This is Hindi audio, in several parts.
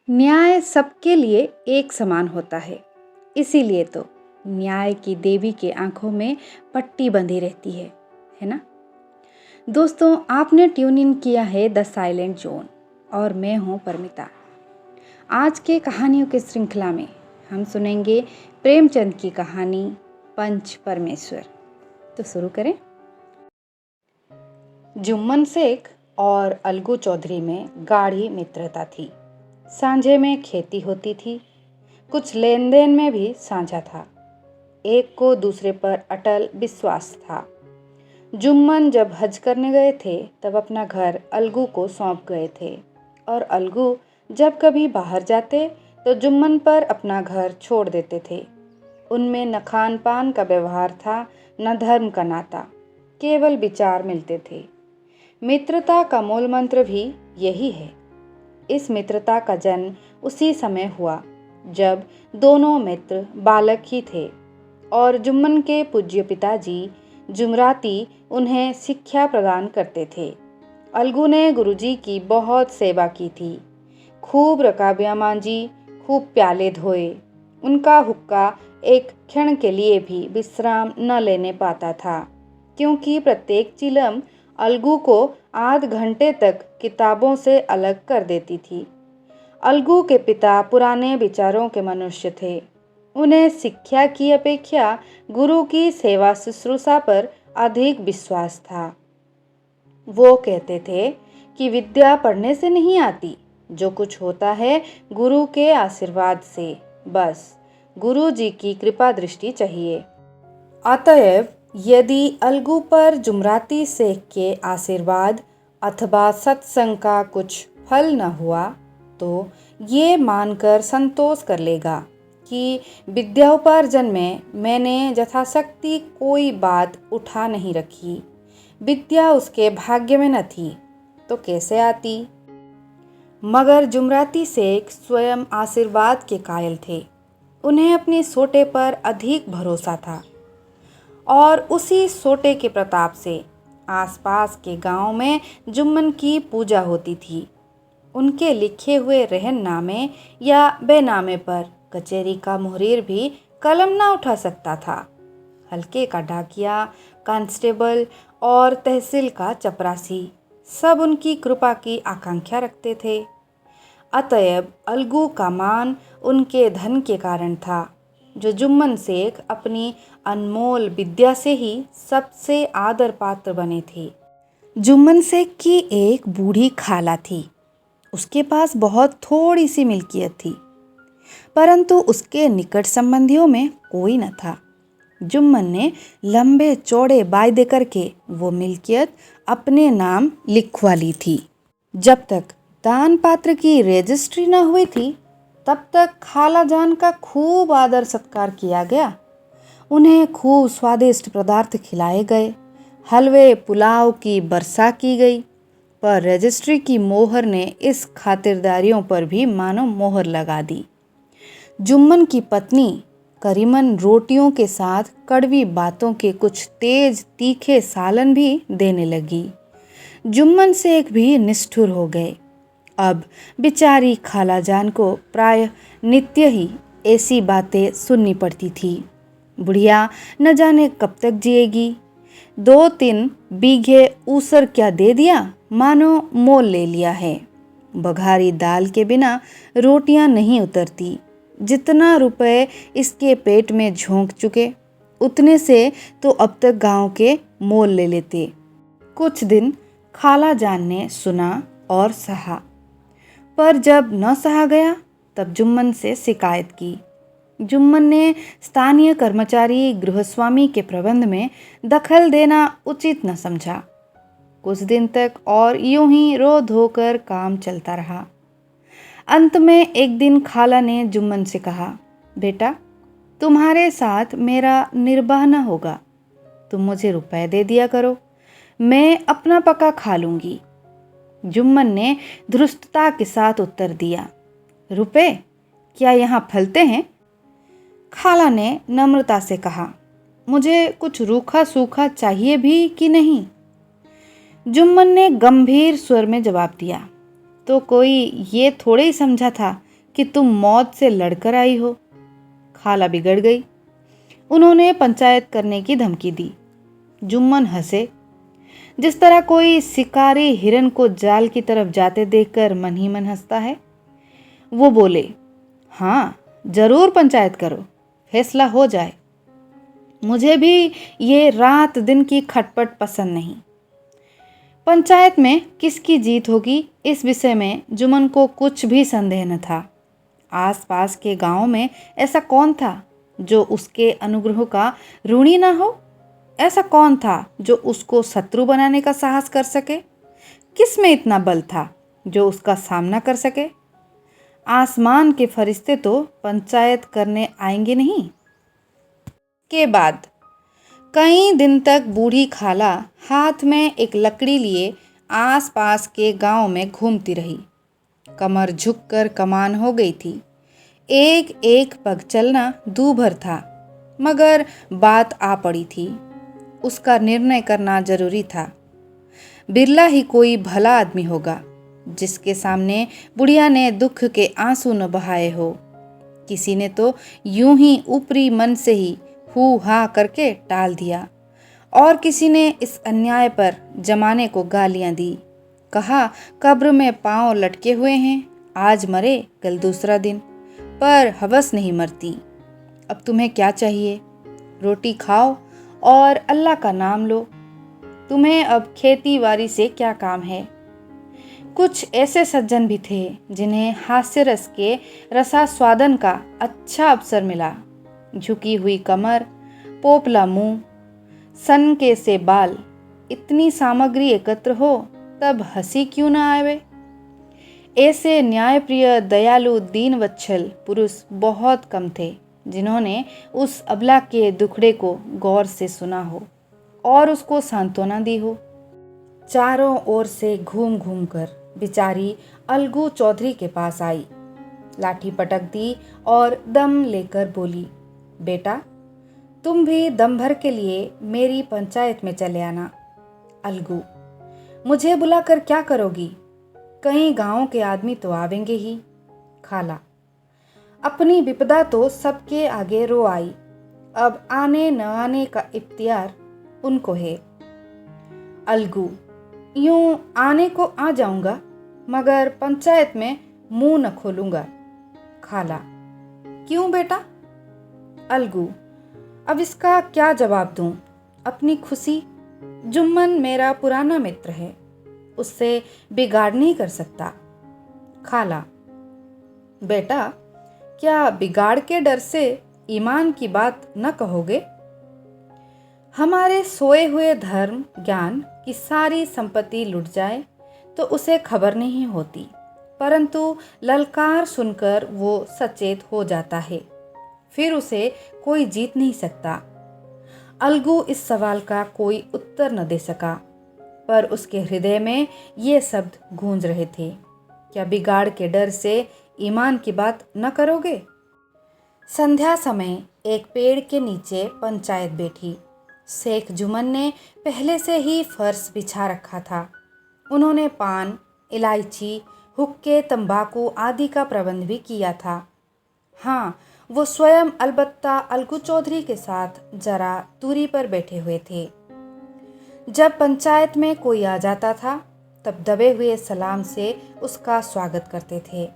न्याय सबके लिए एक समान होता है। इसीलिए तो न्याय की देवी के आंखों में पट्टी बंधी रहती है ना। दोस्तों, आपने ट्यून इन किया है द साइलेंट जोन और मैं हूँ परमिता। आज के कहानियों की श्रृंखला में हम सुनेंगे प्रेमचंद की कहानी पंच परमेश्वर। तो शुरू करें। जुम्मन शेख और अलगू चौधरी में गाढ़ी मित्रता थी। सांझे में खेती होती थी, कुछ लेन देन में भी साझा था। एक को दूसरे पर अटल विश्वास था। जुम्मन जब हज करने गए थे तब अपना घर अलगू को सौंप गए थे और अलगू जब कभी बाहर जाते तो जुम्मन पर अपना घर छोड़ देते थे। उनमें न खान पान का व्यवहार था, न धर्म का नाता, केवल विचार मिलते थे। मित्रता का मूल मंत्र भी यही है। इस मित्रता का जन्म उसी समय हुआ जब दोनों मित्र बालक ही थे और जुम्मन के पूज्य पिताजी जुमराती उन्हें शिक्षा प्रदान करते थे। अलगू ने गुरुजी की बहुत सेवा की थी, खूब रकाबियाँ मांजी, खूब प्याले धोए। उनका हुक्का एक क्षण के लिए भी विश्राम न लेने पाता था, क्योंकि प्रत्येक चिलम अलगू को आध घंटे तक किताबों से अलग कर देती थी। अलगू के पिता पुराने विचारों के मनुष्य थे। उन्हें शिक्षा की अपेक्षा गुरु की सेवा शुश्रूषा पर अधिक विश्वास था। वो कहते थे कि विद्या पढ़ने से नहीं आती, जो कुछ होता है गुरु के आशीर्वाद से। बस गुरु जी की कृपा दृष्टि चाहिए। अतएव यदि अलगू पर जुमराती शेख के आशीर्वाद अथवा सत्संग का कुछ फल न हुआ तो ये मानकर संतोष कर लेगा कि विद्योपार्जन में मैंने यथाशक्ति कोई बात उठा नहीं रखी। विद्या उसके भाग्य में न थी तो कैसे आती। मगर जुमराती शेख स्वयं आशीर्वाद के कायल थे। उन्हें अपने सोटे पर अधिक भरोसा था और उसी सोटे के प्रताप से आसपास के गांव में जुम्मन की पूजा होती थी। उनके लिखे हुए रहननामे या बेनामे पर कचहरी का मुहरीर भी कलम ना उठा सकता था। हल्के का डाकिया, कांस्टेबल और तहसील का चपरासी सब उनकी कृपा की आकांक्षा रखते थे। अतएव अलगू का मान उनके धन के कारण था, जो जुम्मन शेख अपनी अनमोल विद्या से ही सबसे आदर पात्र बने थे। जुम्मन शेख की एक बूढ़ी खाला थी। उसके पास बहुत थोड़ी सी मिल्कियत थी, परंतु उसके निकट संबंधियों में कोई न था। जुम्मन ने लंबे चौड़े वायदे करके वो मिल्कियत अपने नाम लिखवा ली थी। जब तक दान पात्र की रजिस्ट्री न हुई थी तब तक खाला जान का खूब आदर सत्कार किया गया। उन्हें खूब स्वादिष्ट पदार्थ खिलाए गए, हलवे पुलाव की वर्षा की गई। पर रजिस्ट्री की मोहर ने इस खातिरदारियों पर भी मानो मोहर लगा दी। जुम्मन की पत्नी करीमन रोटियों के साथ कड़वी बातों के कुछ तेज तीखे सालन भी देने लगी। जुम्मन शेख भी निष्ठुर हो गए। अब बेचारी खाला जान को प्राय नित्य ही ऐसी बातें सुननी पड़ती थी। बुढ़िया न जाने कब तक जिएगी। 2-3 बीघे ऊसर क्या दे दिया, मानो मोल ले लिया है। बघारी दाल के बिना रोटियां नहीं उतरती। जितना रुपए इसके पेट में झोंक चुके, उतने से तो अब तक गांव के मोल ले लेते। कुछ दिन खाला जान ने सुना और सहा, पर जब न सहा गया तब जुम्मन से शिकायत की। जुम्मन ने स्थानीय कर्मचारी गृहस्वामी के प्रबंध में दखल देना उचित न समझा। कुछ दिन तक और यूं ही रो धोकर काम चलता रहा। अंत में एक दिन खाला ने जुम्मन से कहा, बेटा, तुम्हारे साथ मेरा निर्वाह न होगा। तुम मुझे रुपए दे दिया करो, मैं अपना पका खा लूंगी। जुम्मन ने धृष्टता के साथ उत्तर दिया, रुपए क्या यहाँ फलते हैं? खाला ने नम्रता से कहा, मुझे कुछ रूखा सूखा चाहिए भी कि नहीं? जुम्मन ने गंभीर स्वर में जवाब दिया, तो कोई ये थोड़े ही समझा था कि तुम मौत से लड़कर आई हो। खाला बिगड़ गई। उन्होंने पंचायत करने की धमकी दी। जुम्मन हंसे, जिस तरह कोई शिकारी हिरन को जाल की तरफ जाते देखकर मन ही मन हंसता है। वो बोले, हाँ जरूर पंचायत करो, फैसला हो जाए। मुझे भी ये रात दिन की खटपट पसंद नहीं। पंचायत में किसकी जीत होगी इस विषय में जुम्मन को कुछ भी संदेह न था। आसपास के गांव में ऐसा कौन था जो उसके अनुग्रह का ऋणी न हो? ऐसा कौन था जो उसको शत्रु बनाने का साहस कर सके? किस में इतना बल था जो उसका सामना कर सके? आसमान के फरिश्ते तो पंचायत करने आएंगे नहीं। के बाद कई दिन तक बूढ़ी खाला हाथ में एक लकड़ी लिए आसपास के गांव में घूमती रही। कमर झुककर कमान हो गई थी। एक एक पग चलना दूभर था, मगर बात आ पड़ी थी। उसका निर्णय करना जरूरी था। बिरला ही कोई भला आदमी होगा जिसके सामने बुढ़िया ने दुख के आंसू न बहाए हो। किसी ने तो यूं ही ऊपरी मन से ही हू हा करके टाल दिया, और किसी ने इस अन्याय पर जमाने को गालियां दी। कहा, कब्र में पांव लटके हुए हैं, आज मरे कल दूसरा दिन, पर हवस नहीं मरती। अब तुम्हें क्या चाहिए? रोटी खाओ और अल्लाह का नाम लो। तुम्हें अब खेती बाड़ी से क्या काम है? कुछ ऐसे सज्जन भी थे जिन्हें हास्य रस के रसास्वादन का अच्छा अवसर मिला। झुकी हुई कमर, पोपला मुंह, सनके से बाल, इतनी सामग्री एकत्र हो तब हंसी क्यों न आवे? ऐसे न्यायप्रिय दयालु दीनवत्सल पुरुष बहुत कम थे जिन्होंने उस अबला के दुखड़े को गौर से सुना हो और उसको सांत्वना दी हो। चारों ओर से घूम घूम कर बेचारी अलगू चौधरी के पास आई, लाठी पटक दी और दम लेकर बोली, बेटा तुम भी दम भर के लिए मेरी पंचायत में चले आना। अलगू, मुझे बुलाकर क्या करोगी? कई गांव के आदमी तो आवेंगे ही। खाला, अपनी विपदा तो सबके आगे रो आई, अब आने न आने का इख्तियार उनको है। अलगू, यूं आने को आ जाऊंगा, मगर पंचायत में मुंह न खोलूंगा। खाला, क्यों बेटा? अलगू, अब इसका क्या जवाब दूं? अपनी खुशी। जुम्मन मेरा पुराना मित्र है, उससे बिगाड़ नहीं कर सकता। खाला, बेटा क्या बिगाड़ के डर से ईमान की बात न कहोगे? हमारे सोए हुए धर्म ज्ञान की सारी संपत्ति लुट जाए तो उसे खबर नहीं होती, परंतु ललकार सुनकर वो सचेत हो जाता है, फिर उसे कोई जीत नहीं सकता। अलगू इस सवाल का कोई उत्तर न दे सका, पर उसके हृदय में ये शब्द गूंज रहे थे, क्या बिगाड़ के डर से ईमान की बात न करोगे? संध्या समय एक पेड़ के नीचे पंचायत बैठी। शेख जुम्मन ने पहले से ही फर्श बिछा रखा था। उन्होंने पान, इलायची, हुक्के, तंबाकू आदि का प्रबंध भी किया था। हाँ, वो स्वयं अलबत्ता अलगू चौधरी के साथ जरा दूरी पर बैठे हुए थे। जब पंचायत में कोई आ जाता था तब दबे हुए सलाम से उसका स्वागत करते थे।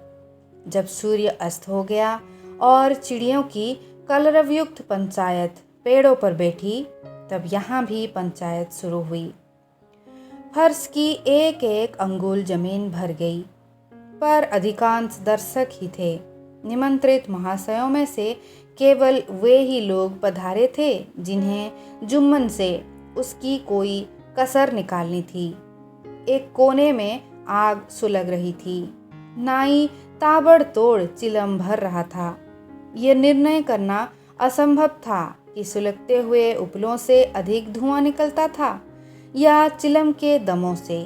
जब सूर्य अस्त हो गया और चिड़ियों की कलरवयुक्त पंचायत पेड़ों पर बैठी, तब यहाँ भी पंचायत शुरू हुई। फर्श की एक एक अंगुल जमीन भर गई, पर अधिकांश दर्शक ही थे। निमंत्रित महाशयों में से केवल वे ही लोग पधारे थे जिन्हें जुम्मन से उसकी कोई कसर निकालनी थी। एक कोने में आग सुलग रही थी। नाई ताबड़तोड़ चिलम भर रहा था। यह निर्णय करना असंभव था कि सुलगते हुए उपलों से अधिक धुआं निकलता था या चिलम के दमों से।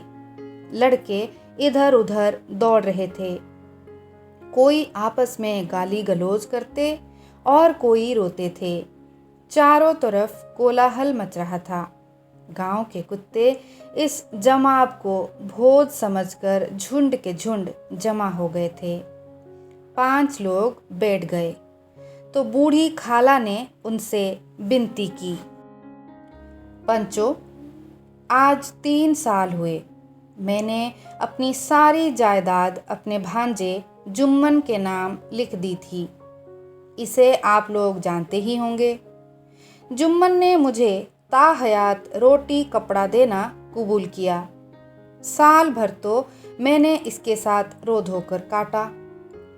लड़के इधर उधर दौड़ रहे थे। कोई आपस में गाली गलौज करते और कोई रोते थे। चारों तरफ कोलाहल मच रहा था। गांव के कुत्ते इस जमाव को भोज समझकर झुंड के झुंड जमा हो गए थे। 5 लोग बैठ गए तो बूढ़ी खाला ने उनसे विनती की, पंचो, आज 3 साल हुए मैंने अपनी सारी जायदाद अपने भांजे जुम्मन के नाम लिख दी थी। इसे आप लोग जानते ही होंगे। जुम्मन ने मुझे ताहयात रोटी कपड़ा देना कबूल किया। साल भर तो मैंने इसके साथ रो धोकर काटा,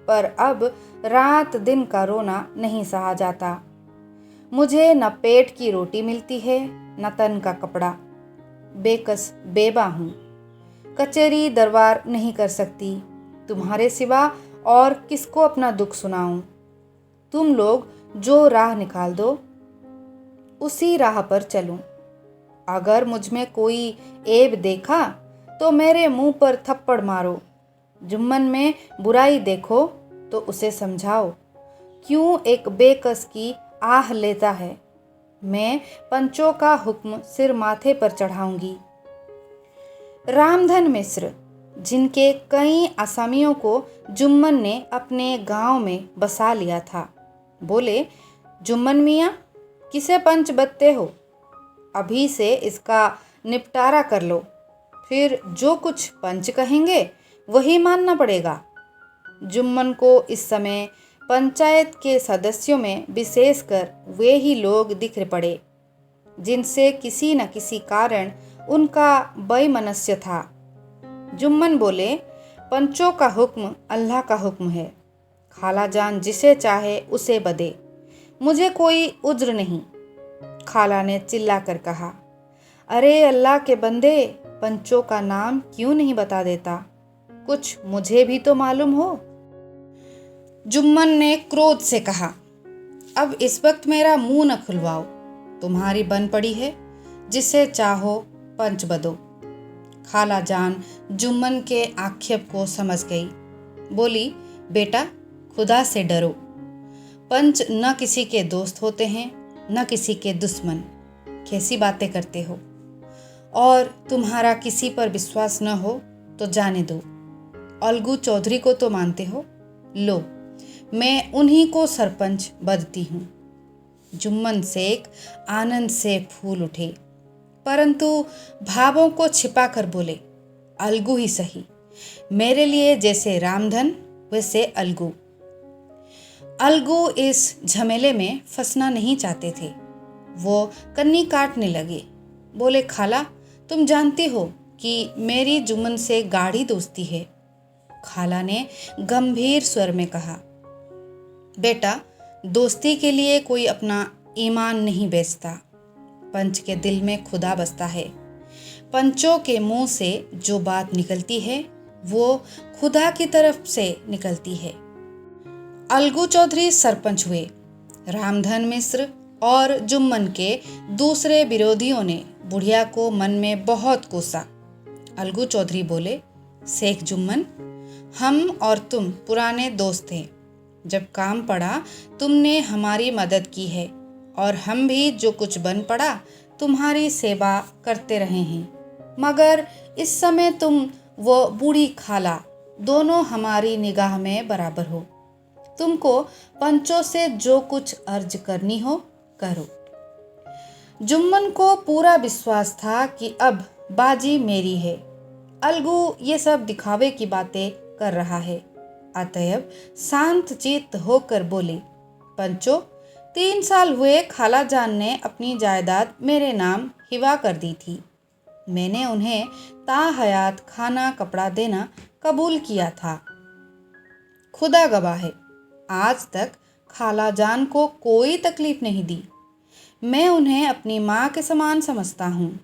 पर अब रात दिन का रोना नहीं सहा जाता। मुझे न पेट की रोटी मिलती है न तन का कपड़ा। बेकस बेबा हूँ, कचहरी दरबार नहीं कर सकती। तुम्हारे सिवा और किसको अपना दुख सुनाऊं? तुम लोग जो राह निकाल दो उसी राह पर चलूं। अगर मुझ में कोई ऐब देखा तो मेरे मुंह पर थप्पड़ मारो। जुम्मन में बुराई देखो तो उसे समझाओ क्यों एक बेकस की आह लेता है। मैं पंचों का हुक्म सिर माथे पर चढ़ाऊंगी। रामधन मिश्र, जिनके कई आसामियों को जुम्मन ने अपने गांव में बसा लिया था, बोले, जुम्मन मियाँ, किसे पंच बदते हो? अभी से इसका निपटारा कर लो, फिर जो कुछ पंच कहेंगे वही मानना पड़ेगा। जुम्मन को इस समय पंचायत के सदस्यों में विशेषकर वे ही लोग दिख पड़े जिनसे किसी न किसी कारण उनका वैमनस्य था। जुम्मन बोले, पंचों का हुक्म अल्लाह का हुक्म है। खाला जान जिसे चाहे उसे बदे, मुझे कोई उज्र नहीं। खाला ने चिल्ला कर कहा, अरे अल्लाह के बंदे, पंचों का नाम क्यों नहीं बता देता? कुछ मुझे भी तो मालूम हो। जुम्मन ने क्रोध से कहा, अब इस वक्त मेरा मुंह न खुलवाओ। तुम्हारी बन पड़ी है, जिसे चाहो पंच बदो। खाला जान जुम्मन के आक्षेप को समझ गई। बोली, बेटा, खुदा से डरो। पंच न किसी के दोस्त होते हैं न किसी के दुश्मन। कैसी बातें करते हो? और तुम्हारा किसी पर विश्वास न हो तो जाने दो। अलगू चौधरी को तो मानते हो, लो मैं उन्हीं को सरपंच बदती हूँ। जुम्मन शेख आनंद से फूल उठे, परंतु भावों को छिपा कर बोले, अलगू ही सही। मेरे लिए जैसे रामधन वैसे अलगू। अलगू इस झमेले में फंसना नहीं चाहते थे। वो कन्नी काटने लगे। बोले, खाला, तुम जानती हो कि मेरी जुम्मन से गाढ़ी दोस्ती है। खाला ने गंभीर स्वर में कहा, बेटा, दोस्ती के लिए कोई अपना ईमान नहीं बेचता। पंच के दिल में खुदा बसता है। पंचों के मुंह से जो बात निकलती है वो खुदा की तरफ से निकलती है। अलगू चौधरी सरपंच हुए। रामधन मिश्र और जुम्मन के दूसरे विरोधियों ने बुढ़िया को मन में बहुत कोसा। अलगू चौधरी बोले, शेख जुम्मन, हम और तुम पुराने दोस्त हैं। जब काम पड़ा तुमने हमारी मदद की है और हम भी जो कुछ बन पड़ा तुम्हारी सेवा करते रहे हैं। मगर इस समय तुम वो बूढ़ी खाला दोनों हमारी निगाह में बराबर हो। तुमको पंचों से जो कुछ अर्ज करनी हो करो। जुम्मन को पूरा विश्वास था कि अब बाजी मेरी है। अलगू ये सब दिखावे की बातें कर रहा है। अतएव शांत चित्त होकर बोले, पंचो, 3 साल हुए खाला जान ने अपनी जायदाद मेरे नाम हिवा कर दी थी। मैंने उन्हें ताहयात खाना कपड़ा देना कबूल किया था। खुदा गवाह है, आज तक खाला जान को कोई तकलीफ नहीं दी। मैं उन्हें अपनी माँ के समान समझता हूँ।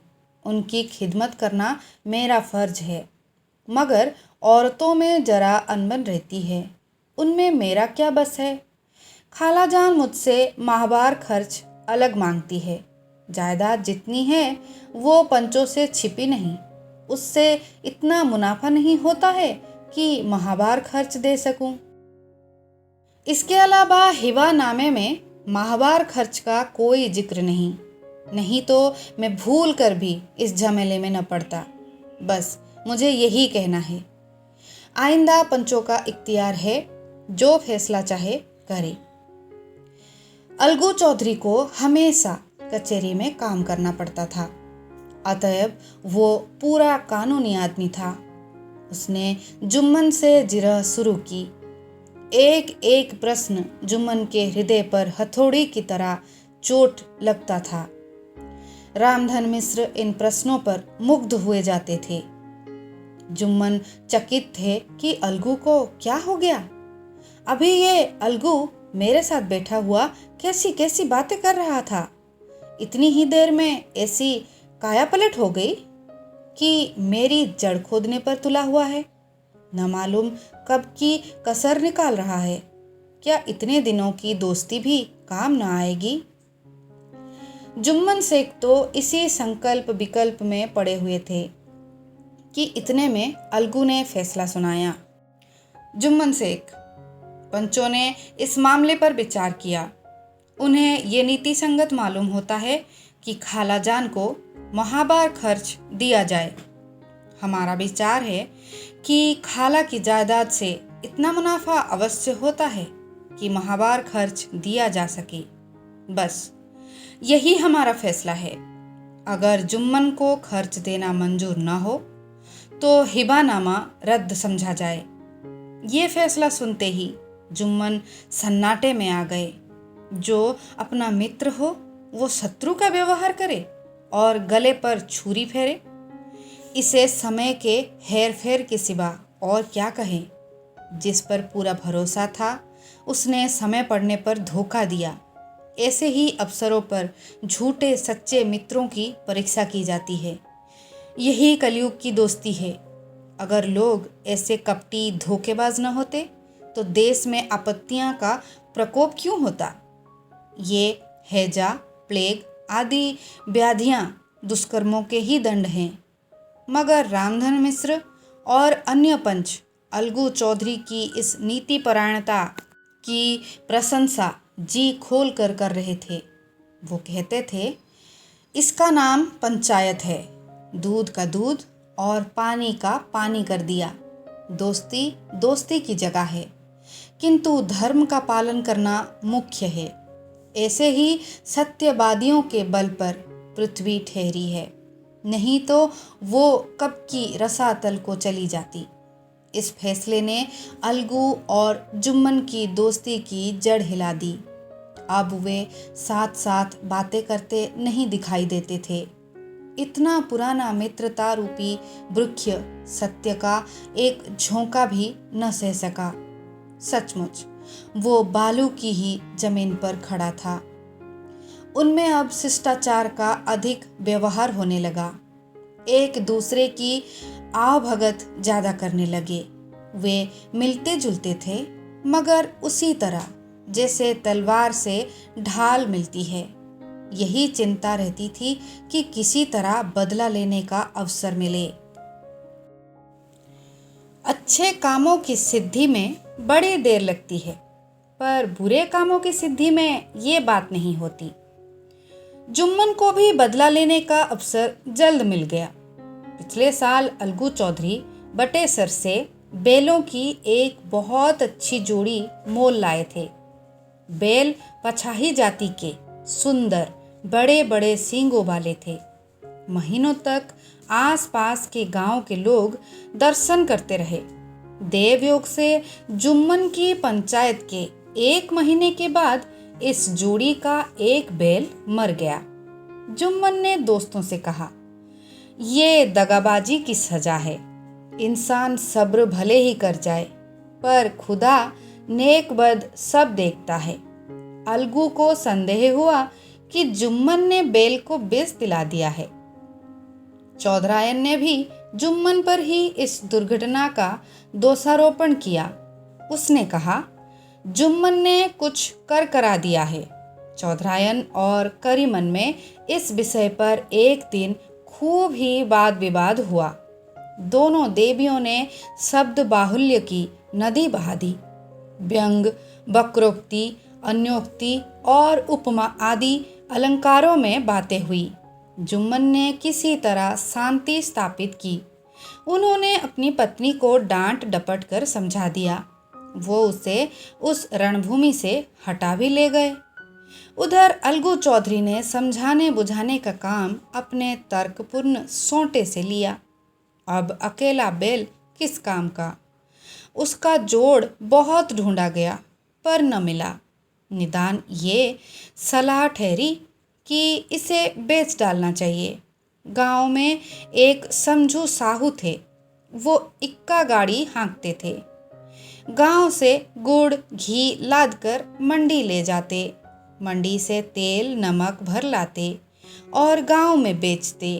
उनकी खिदमत करना मेरा फर्ज है। मगर औरतों में जरा अनबन रहती है, उनमें मेरा क्या बस है। खाला जान मुझसे माहवार खर्च अलग मांगती है। जायदाद जितनी है वो पंचों से छिपी नहीं। उससे इतना मुनाफा नहीं होता है कि माहवार खर्च दे सकूं। इसके अलावा हिवा नामे में माहवार खर्च का कोई जिक्र नहीं तो मैं भूल कर भी इस झमेले में न पड़ता। बस मुझे यही कहना है। आइंदा पंचों का इख्तियार है, जो फैसला चाहे करे। अलगू चौधरी को हमेशा कचहरी में काम करना पड़ता था, अतएव वो पूरा कानूनी आदमी था। उसने जुम्मन से जिरह शुरू की। एक एक प्रश्न जुम्मन के हृदय पर हथौड़ी की तरह चोट लगता था। रामधन मिश्र इन प्रश्नों पर मुग्ध हुए जाते थे। जुम्मन चकित थे कि अलगू को क्या हो गया। अभी ये अलगू मेरे साथ बैठा हुआ कैसी कैसी बातें कर रहा था, इतनी ही देर में ऐसी काया पलट हो गई कि मेरी जड़ खोदने पर तुला हुआ है। न मालूम कब की कसर निकाल रहा है। क्या इतने दिनों की दोस्ती भी काम न आएगी? जुम्मन शेख तो इसी संकल्प विकल्प में पड़े हुए थे कि इतने में अलगू ने फैसला सुनाया। जुम्मन शेख, पंचों ने इस मामले पर विचार किया। उन्हें ये नीति संगत मालूम होता है कि खाला जान को महाबार खर्च दिया जाए। हमारा विचार है कि खाला की जायदाद से इतना मुनाफा अवश्य होता है कि महाबार खर्च दिया जा सके। बस यही हमारा फैसला है। अगर जुम्मन को खर्च देना मंजूर न हो तो हिबानामा रद्द समझा जाए। ये फैसला सुनते ही जुम्मन सन्नाटे में आ गए। जो अपना मित्र हो वो शत्रु का व्यवहार करे और गले पर छुरी फेरे, इसे समय के हेर फेर के सिवा और क्या कहें। जिस पर पूरा भरोसा था उसने समय पड़ने पर धोखा दिया। ऐसे ही अवसरों पर झूठे सच्चे मित्रों की परीक्षा की जाती है। यही कलयुग की दोस्ती है। अगर लोग ऐसे कपटी धोखेबाज न होते तो देश में आपत्तियां का प्रकोप क्यों होता। ये हैजा, प्लेग आदि व्याधियां दुष्कर्मों के ही दंड हैं। मगर रामधन मिश्र और अन्य पंच अलगू चौधरी की इस नीति परायणता की प्रशंसा जी खोल कर रहे थे। वो कहते थे, इसका नाम पंचायत है। दूध का दूध और पानी का पानी कर दिया। दोस्ती दोस्ती की जगह है, किंतु धर्म का पालन करना मुख्य है। ऐसे ही सत्यवादियों के बल पर पृथ्वी ठहरी है, नहीं तो वो कब की रसातल को चली जाती। इस फैसले ने अलगू और जुम्मन की दोस्ती की जड़ हिला दी। अब वे साथ साथ बातें करते नहीं दिखाई देते थे। इतना पुराना मित्रता रूपी वृक्ष सत्य का एक झोंका भी न सह सका। सचमुच वो बालू की ही जमीन पर खड़ा था। उनमें अब शिष्टाचार का अधिक व्यवहार होने लगा। एक दूसरे की आवभगत ज्यादा करने लगे। वे मिलते जुलते थे, मगर उसी तरह जैसे तलवार से ढाल मिलती है। यही चिंता रहती थी कि किसी तरह बदला लेने का अवसर मिले। अच्छे कामों की सिद्धि में बड़ी देर लगती है, पर बुरे कामों की सिद्धि में ये बात नहीं होती। जुम्मन को भी बदला लेने का अवसर जल्द मिल गया। पिछले साल अलगू चौधरी बटेसर से बैलों की एक बहुत अच्छी जोड़ी मोल लाए थे। बैल पछाही जाति के सुंदर बड़े बड़े सींगों वाले थे। महीनों तक आसपास के गांव के लोग दर्शन करते रहे। देवयोग से जुम्मन की पंचायत के 1 महीने के बाद इस जोड़ी का एक बैल मर गया। जुम्मन ने दोस्तों से कहा, ये दगाबाजी की सजा है। इंसान सब्र भले ही कर जाए, पर खुदा नेक बद सब देखता है। अलगू को संदेह हुआ कि जुम्मन ने बैल को बेच दिला दिया है। चौधरायन ने भी जुम्मन पर ही इस दुर्घटना का दोषारोपण किया। उसने कहा, जुम्मन ने कुछ कर करा दिया है। चौधरायन और करीमन में इस विषय पर एक दिन खूब ही वाद विवाद हुआ। दोनों देवियों ने शब्द बाहुल्य की नदी बहा दी। व्यंग, वक्रोक्ति, अन्योक्ति और उपमा आदि अलंकारों में बातें हुई। जुम्मन ने किसी तरह शांति स्थापित की। उन्होंने अपनी पत्नी को डांट डपट कर समझा दिया। वो उसे उस रणभूमि से हटा भी ले गए। उधर अलगू चौधरी ने समझाने बुझाने का काम अपने तर्कपूर्ण सोंटे से लिया। अब अकेला बैल किस काम का। उसका जोड़ बहुत ढूंढा गया पर न मिला। निदान ये सलाह ठहरी कि इसे बेच डालना चाहिए। गांव में एक समझू साहू थे। वो इक्का गाड़ी हाँकते थे। गांव से गुड़ घी लाद कर मंडी ले जाते। मंडी से तेल नमक भर लाते और गांव में बेचते।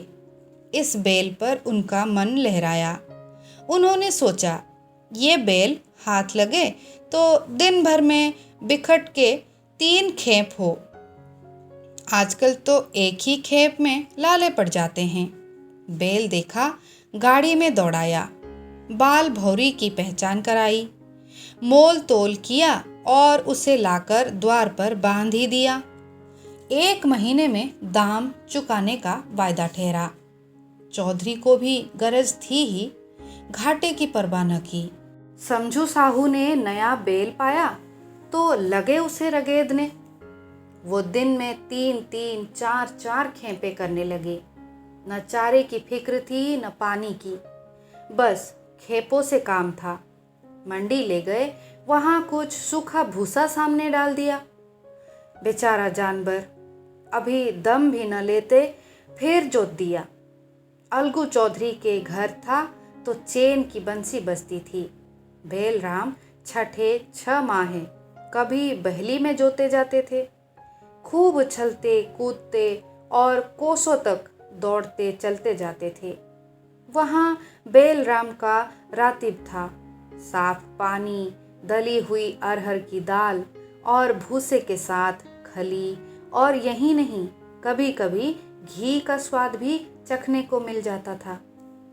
इस बैल पर उनका मन लहराया। उन्होंने सोचा, ये बैल हाथ लगे तो दिन भर में बिखट के 3 खेप हो। आजकल तो एक ही खेप में लाले पड़ जाते हैं। बैल देखा, गाड़ी में दौड़ाया, बाल भौरी की पहचान कराई, मोल तोल किया और उसे लाकर द्वार पर बांध ही दिया। 1 महीने में दाम चुकाने का वायदा ठहरा। चौधरी को भी गरज थी ही, घाटे की परवाह न की। समझू साहू ने नया बैल पाया तो लगे उसे रगेदने। वो दिन में 3-3 4-4 खेपे करने लगे। न चारे की फिक्र थी न पानी की, बस खेपों से काम था। मंडी ले गए, वहां कुछ सूखा भूसा सामने डाल दिया। बेचारा जानवर अभी दम भी न लेते फिर जोत दिया। अलगू चौधरी के घर था तो चैन की बंसी बजती थी। बैल राम 6 माहे कभी बहली में जोते जाते थे। खूब उछलते कूदते और कोसों तक दौड़ते चलते जाते थे। वहाँ बैल राम का रातिब था। साफ पानी, दली हुई अरहर की दाल और भूसे के साथ खली, और यही नहीं, कभी कभी घी का स्वाद भी चखने को मिल जाता था।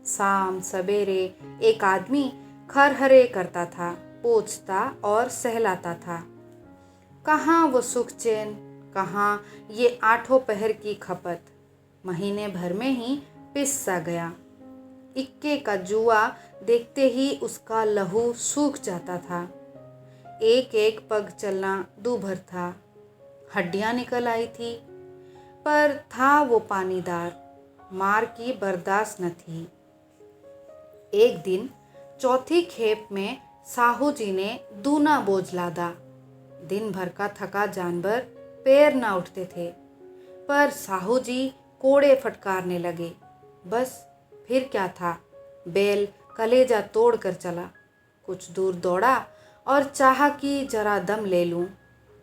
शाम सवेरे एक आदमी खरहरे करता था, पोंछता और सहलाता था। कहाँ वो सुख चैन, कहाँ ये 8 पहर की खपत। महीने भर में ही पिस सा गया। इक्के का जुआ देखते ही उसका लहू सूख जाता था। एक एक पग चलना दूभर था। हड्डियां निकल आई थी, पर था वो पानीदार, मार की बर्दाश्त न थी। एक दिन चौथी खेप में साहू जी ने दूना बोझ लादा। दिन भर का थका जानवर पैर न उठते थे, पर साहू जी कोड़े फटकारने लगे। बस फिर क्या था, बैल कलेजा तोड़ कर चला। कुछ दूर दौड़ा और चाहा कि जरा दम ले लूं,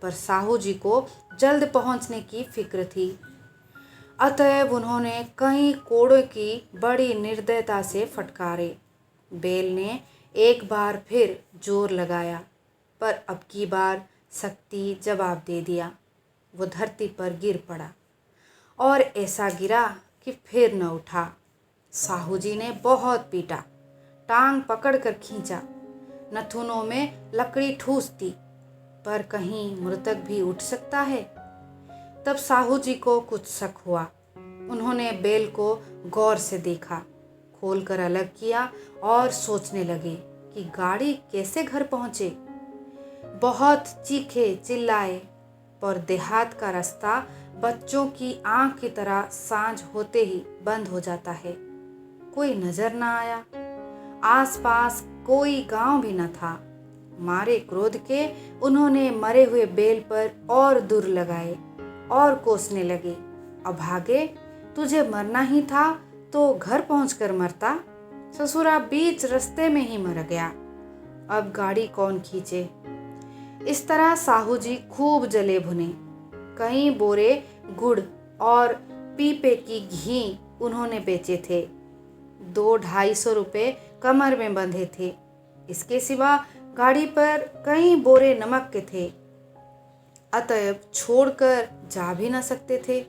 पर साहू जी को जल्द पहुंचने की फिक्र थी। अतएव उन्होंने कई कोड़ों की बड़ी निर्दयता से फटकारे। बैल ने एक बार फिर जोर लगाया, पर अब की बार शक्ति जवाब दे दिया। वो धरती पर गिर पड़ा और ऐसा गिरा कि फिर न उठा। साहू जी ने बहुत पीटा, टांग पकड़कर खींचा, नथुनों में लकड़ी ठूस दी, पर कहीं मृतक भी उठ सकता है। तब साहू जी को कुछ शक हुआ। उन्होंने बैल को गौर से देखा, खोलकर अलग किया और सोचने लगे कि गाड़ी कैसे घर पहुंचे। बहुत चीखे चिल्लाए, पर देहात का रास्ता बच्चों की आंख की तरह सांझ होते ही बंद हो जाता है। कोई नजर न आया। आसपास कोई गांव भी न था। मारे क्रोध के उन्होंने मरे हुए बैल पर और दूर लगाए और कोसने लगे। अभागे, तुझे मरना ही था तो घर पहुंचकर मरता। ससुरा बीच रास्ते में ही मर गया, अब गाड़ी कौन खींचे। इस तरह साहू जी खूब जले भुने। कई बोरे गुड़ और पीपे की घी उन्होंने बेचे थे। 200-250 रुपये कमर में बंधे थे। इसके सिवा गाड़ी पर कई बोरे नमक के थे। अतएव छोड़कर जा भी न सकते थे।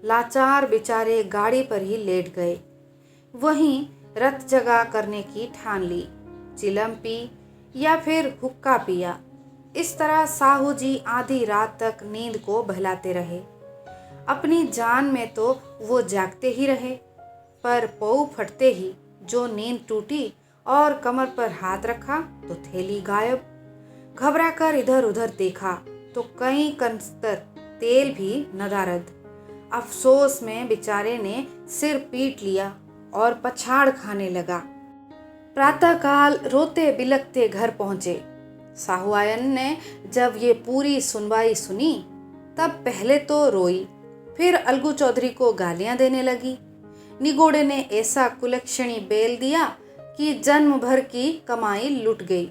लाचार बेचारे गाड़ी पर ही लेट गए। वहीं रत जगा करने की ठान ली। चिलम पी या फिर हुक्का पिया। इस तरह साहू जी आधी रात तक नींद को बहलाते रहे। अपनी जान में तो वो जागते ही रहे, पर पौ फटते ही जो नींद टूटी और कमर पर हाथ रखा तो थैली गायब। घबराकर इधर उधर देखा तो कई कनस्तर तेल भी नदारद। अफसोस में बेचारे ने सिर पीट लिया और पछाड़ खाने लगा। प्रातःकाल रोते बिलखते घर पहुंचे। साहुआयन ने जब ये पूरी सुनवाई सुनी तब पहले तो रोई, फिर अलगू चौधरी को गालियां देने लगी। निगोड़े ने ऐसा कुलक्षणी बेल दिया कि जन्म भर की कमाई लुट गई।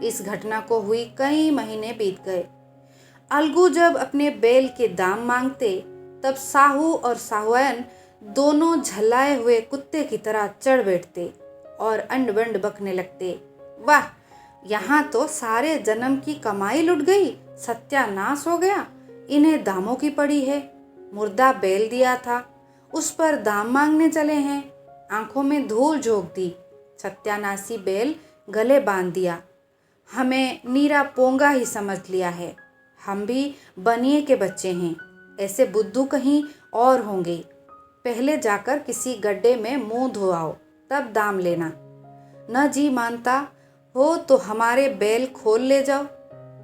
इस घटना को हुई कई महीने बीत गए। अलगू जब अपने बेल के दाम मांगते तब साहू और साहुआयन दोनों झल्लाए हुए कुत्ते की तरह चढ़ बैठते और अंड बंड बकने लगते। वाह, यहाँ तो सारे जन्म की कमाई लुट गई, सत्यानाश हो गया, इन्हें दामों की पड़ी है। मुर्दा बेल दिया था, उस पर दाम मांगने चले हैं। आंखों में धूल झोंक दी, सत्यानाशी बेल गले बांध दिया। हमें नीरा पोंगा ही समझ लिया है, हम भी बनिए के बच्चे हैं, ऐसे बुद्धू कहीं और होंगे। पहले जाकर किसी गड्ढे में मुंह धोआओ, तब दाम लेना। न जी मानता हो तो हमारे बैल खोल ले जाओ,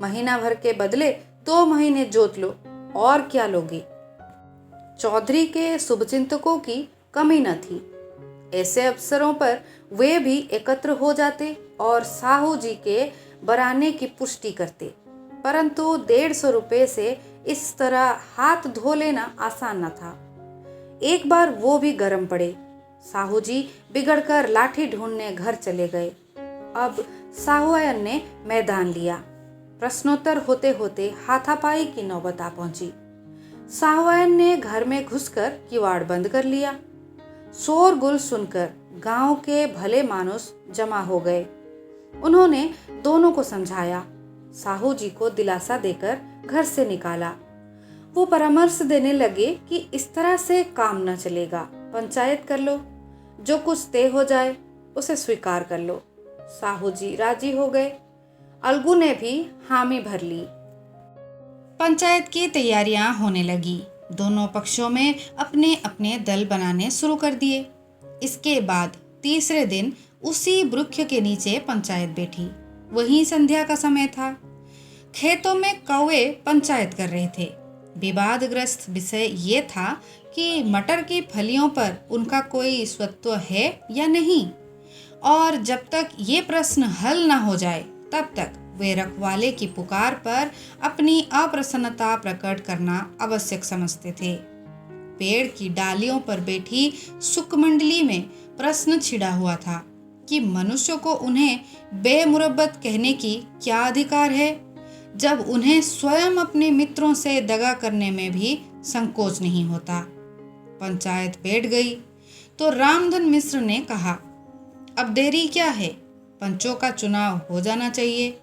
महीना भर के बदले 2 महीने जोत लो, और क्या लोगे। चौधरी के शुभचिंतकों की कमी न थी। ऐसे अवसरों पर वे भी एकत्र हो जाते और साहू जी के बराने की पुष्टि करते, परंतु 150 रुपये से इस तरह हाथ धो लेना आसान न था। एक बार वो भी गर्म पड़े। साहू जी बिगड़कर लाठी ढूंढने घर चले गए। अब साहुआयन ने मैदान लिया। प्रश्नोत्तर होते होते हाथापाई की नौबत आ पहुंची। साहुआयन ने घर में घुसकर किवाड़ बंद कर लिया। शोरगुल सुनकर गांव के भले मानुस जमा हो गए। उन्होंने दोनों को समझाया, साहू जी को दिलासा देकर घर से निकाला। वो परामर्श देने लगे कि इस तरह से काम न चलेगा, पंचायत कर लो, जो कुछ तय हो जाए उसे स्वीकार कर लो। साहू जी राजी हो गए। अलगू ने भी हामी भर ली। पंचायत की तैयारियां होने लगी। दोनों पक्षों में अपने अपने दल बनाने शुरू कर दिए। इसके बाद तीसरे दिन उसी वृक्ष के नीचे पंचायत बैठी। वही संध्या का समय था। खेतों में कौवे पंचायत कर रहे थे। विवादग्रस्त विषय ये था कि मटर की फलियों पर उनका कोई स्वत्व है या नहीं, और जब तक ये प्रश्न हल न हो जाए तब तक वे रखवाले की पुकार पर अपनी अप्रसन्नता प्रकट करना आवश्यक समझते थे। पेड़ की डालियों पर बैठी सुकमंडली में प्रश्न छिड़ा हुआ था कि मनुष्य को उन्हें बेमुरब्बत कहने की क्या अधिकार है, जब उन्हें स्वयं अपने मित्रों से दगा करने में भी संकोच नहीं होता। पंचायत बैठ गई तो रामधन मिश्र ने कहा, अब देरी क्या है, पंचों का चुनाव हो जाना चाहिए।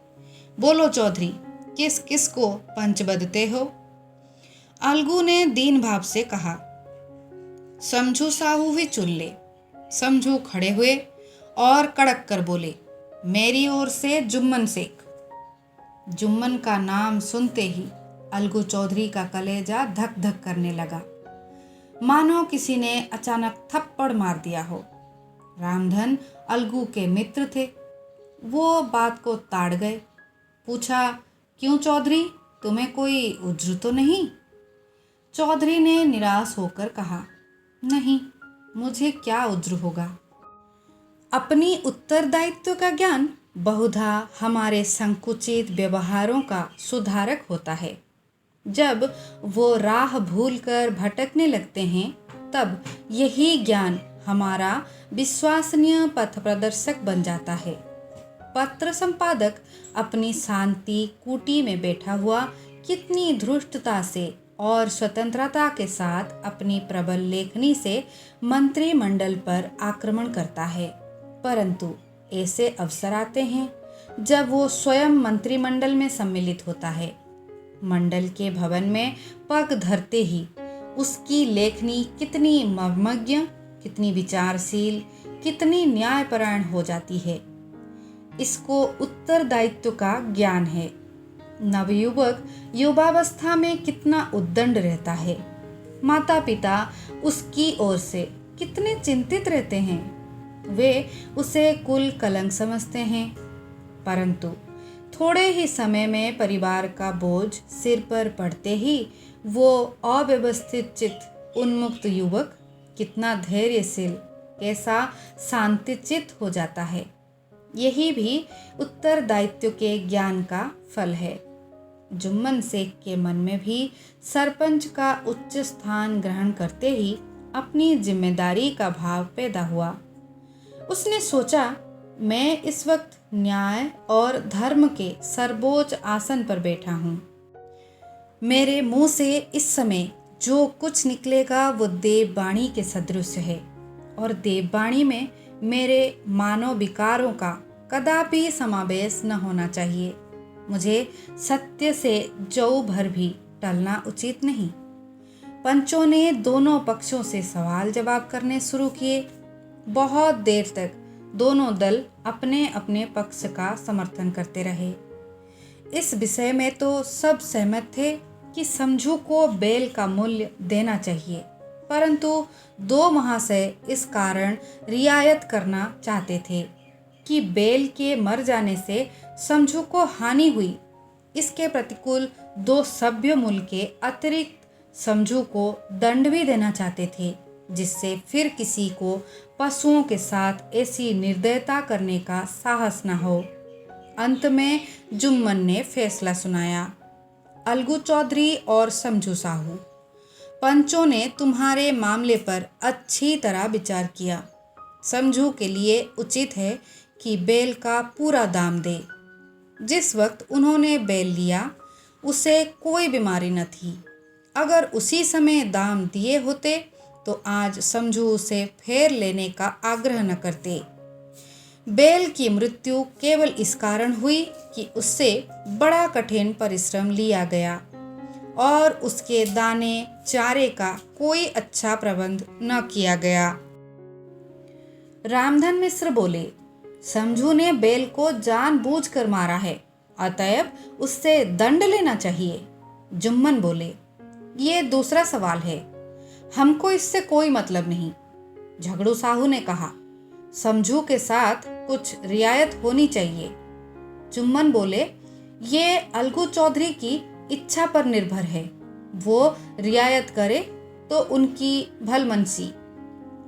बोलो चौधरी, किस किस को पंच बदते हो। अलगू ने दीन भाव से कहा, समझू साहू ही चुन ले। समझू खड़े हुए और कड़क कर बोले, मेरी ओर से जुम्मन शेख। जुम्मन का नाम सुनते ही अलगू चौधरी का कलेजा धक धक करने लगा, मानो किसी ने अचानक थप्पड़ मार दिया हो। रामधन अलगू के मित्र थे। वो बात को ताड़ गए। पूछा, क्यों चौधरी, तुम्हें कोई उज्र तो नहीं। चौधरी ने निराश होकर कहा, नहीं, मुझे क्या उज्र होगा। अपनी उत्तरदायित्व का ज्ञान बहुधा हमारे संकुचित व्यवहारों का सुधारक होता है। जब वो राह भूलकर भटकने लगते हैं तब यही ज्ञान हमारा विश्वसनीय पथ प्रदर्शक बन जाता है। पत्र संपादक अपनी शांति कुटी में बैठा हुआ कितनी धृष्टता से और स्वतंत्रता के साथ अपनी प्रबल लेखनी से मंत्रिमंडल पर आक्रमण करता है, परंतु ऐसे अवसर आते हैं जब वो स्वयं मंत्रिमंडल में सम्मिलित होता है। मंडल के भवन में पग धरते ही उसकी लेखनी कितनी मर्मज्ञ, कितनी विचारशील, कितनी न्यायपरायण हो जाती है। इसको उत्तरदायित्व का ज्ञान है। नवयुवक युवावस्था में कितना उद्दंड रहता है। माता पिता उसकी ओर से कितने चिंतित रहते हैं। वे उसे कुल कलंक समझते हैं, परंतु थोड़े ही समय में परिवार का बोझ सिर पर पड़ते ही वो अव्यवस्थित चित्त उन्मुक्त युवक कितना धैर्यशील, कैसा शांतिचित्त हो जाता है। यही भी उत्तरदायित्व के ज्ञान का फल है। जुम्मन शेख के मन में भी सरपंच का उच्च स्थान ग्रहण करते ही अपनी जिम्मेदारी का भाव पैदा हुआ। उसने सोचा, मैं इस वक्त न्याय और धर्म के सर्वोच्च आसन पर बैठा हूँ। मेरे मुंह से इस समय जो कुछ निकलेगा वो देववाणी के सदृश है, और देववाणी में मेरे मानव विकारों का कदापि समावेश न होना चाहिए। मुझे सत्य से जौ भर भी टलना उचित नहीं। पंचों ने दोनों पक्षों से सवाल जवाब करने शुरू किए। बहुत देर तक दोनों दल अपने अपने पक्ष का समर्थन करते रहे। इस विषय में तो सब सहमत थे कि समझू को बैल का मूल्य देना चाहिए, परंतु दो महाशय इस कारण रियायत करना चाहते थे कि बैल के मर जाने से समझू को हानि हुई। इसके प्रतिकूल दो सभ्य मूल्य के अतिरिक्त समझू को दंड भी देना चाहते थे, जिससे फिर किसी को पशुओं के साथ ऐसी निर्दयता करने का साहस न हो। अंत में जुम्मन ने फैसला सुनाया, अलगू चौधरी और समझू साहू, पंचों ने तुम्हारे मामले पर अच्छी तरह विचार किया। समझू के लिए उचित है कि बैल का पूरा दाम दे। जिस वक्त उन्होंने बैल लिया उसे कोई बीमारी न थी। अगर उसी समय दाम दिए होते तो आज समझू उसे फेर लेने का आग्रह न करते। बैल की मृत्यु केवल इस कारण हुई कि उससे बड़ा कठिन परिश्रम लिया गया और उसके दाने चारे का कोई अच्छा प्रबंध न किया गया। रामधन मिश्र बोले, समझू ने बैल को जानबूझकर मारा है, अतएव उससे दंड लेना चाहिए। जुम्मन बोले, ये दूसरा सवाल है, हमको इससे कोई मतलब नहीं। झगड़ू साहू ने कहा, समझू के साथ कुछ रियायत होनी चाहिए। जुम्मन बोले, ये अलगू चौधरी की इच्छा पर निर्भर है, वो रियायत करे तो उनकी भलमनसी।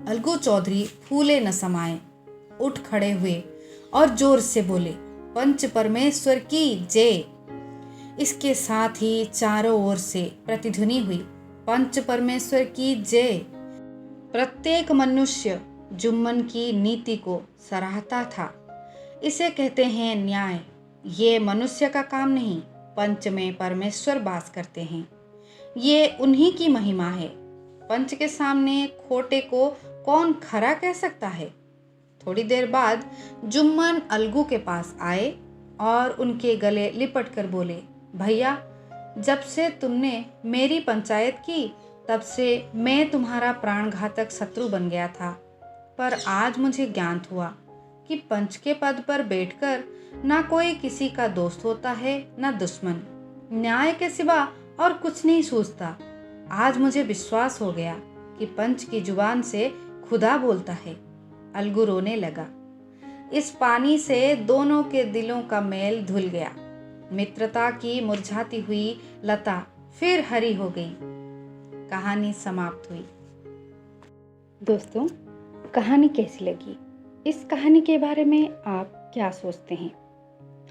अलगू चौधरी फूले न समाये, उठ खड़े हुए और जोर से बोले, पंच परमेश्वर की जय। इसके साथ ही चारों ओर से प्रतिध्वनि हुई, पंच परमेश्वर की जय। प्रत्येक मनुष्य जुम्मन की नीति को सराहता था। इसे कहते हैं न्याय। ये मनुष्य का काम नहीं, पंच में परमेश्वर वास करते हैं। ये उन्हीं की महिमा है। पंच के सामने खोटे को कौन खरा कह सकता है। थोड़ी देर बाद जुम्मन अलगू के पास आए और उनके गले लिपट कर बोले, भैया, जब से तुमने मेरी पंचायत की तब से मैं तुम्हारा प्राणघातक शत्रु बन गया था, पर आज मुझे ज्ञात हुआ कि पंच के पद पर बैठकर ना कोई किसी का दोस्त होता है ना दुश्मन। न्याय के सिवा और कुछ नहीं सूझता। आज मुझे विश्वास हो गया कि पंच की जुबान से खुदा बोलता है। अलगू रोने लगा। इस पानी से दोनों के दिलों का मेल धुल गया। मित्रता की मुरझाती हुई लता फिर हरी हो गई। कहानी समाप्त हुई। दोस्तों, कहानी कैसी लगी? इस कहानी के बारे में आप क्या सोचते हैं?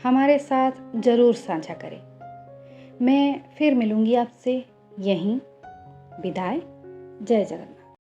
हमारे साथ ज़रूर साझा करें। मैं फिर मिलूंगी आपसे यहीं। विदाई। जय जगन्नाथ।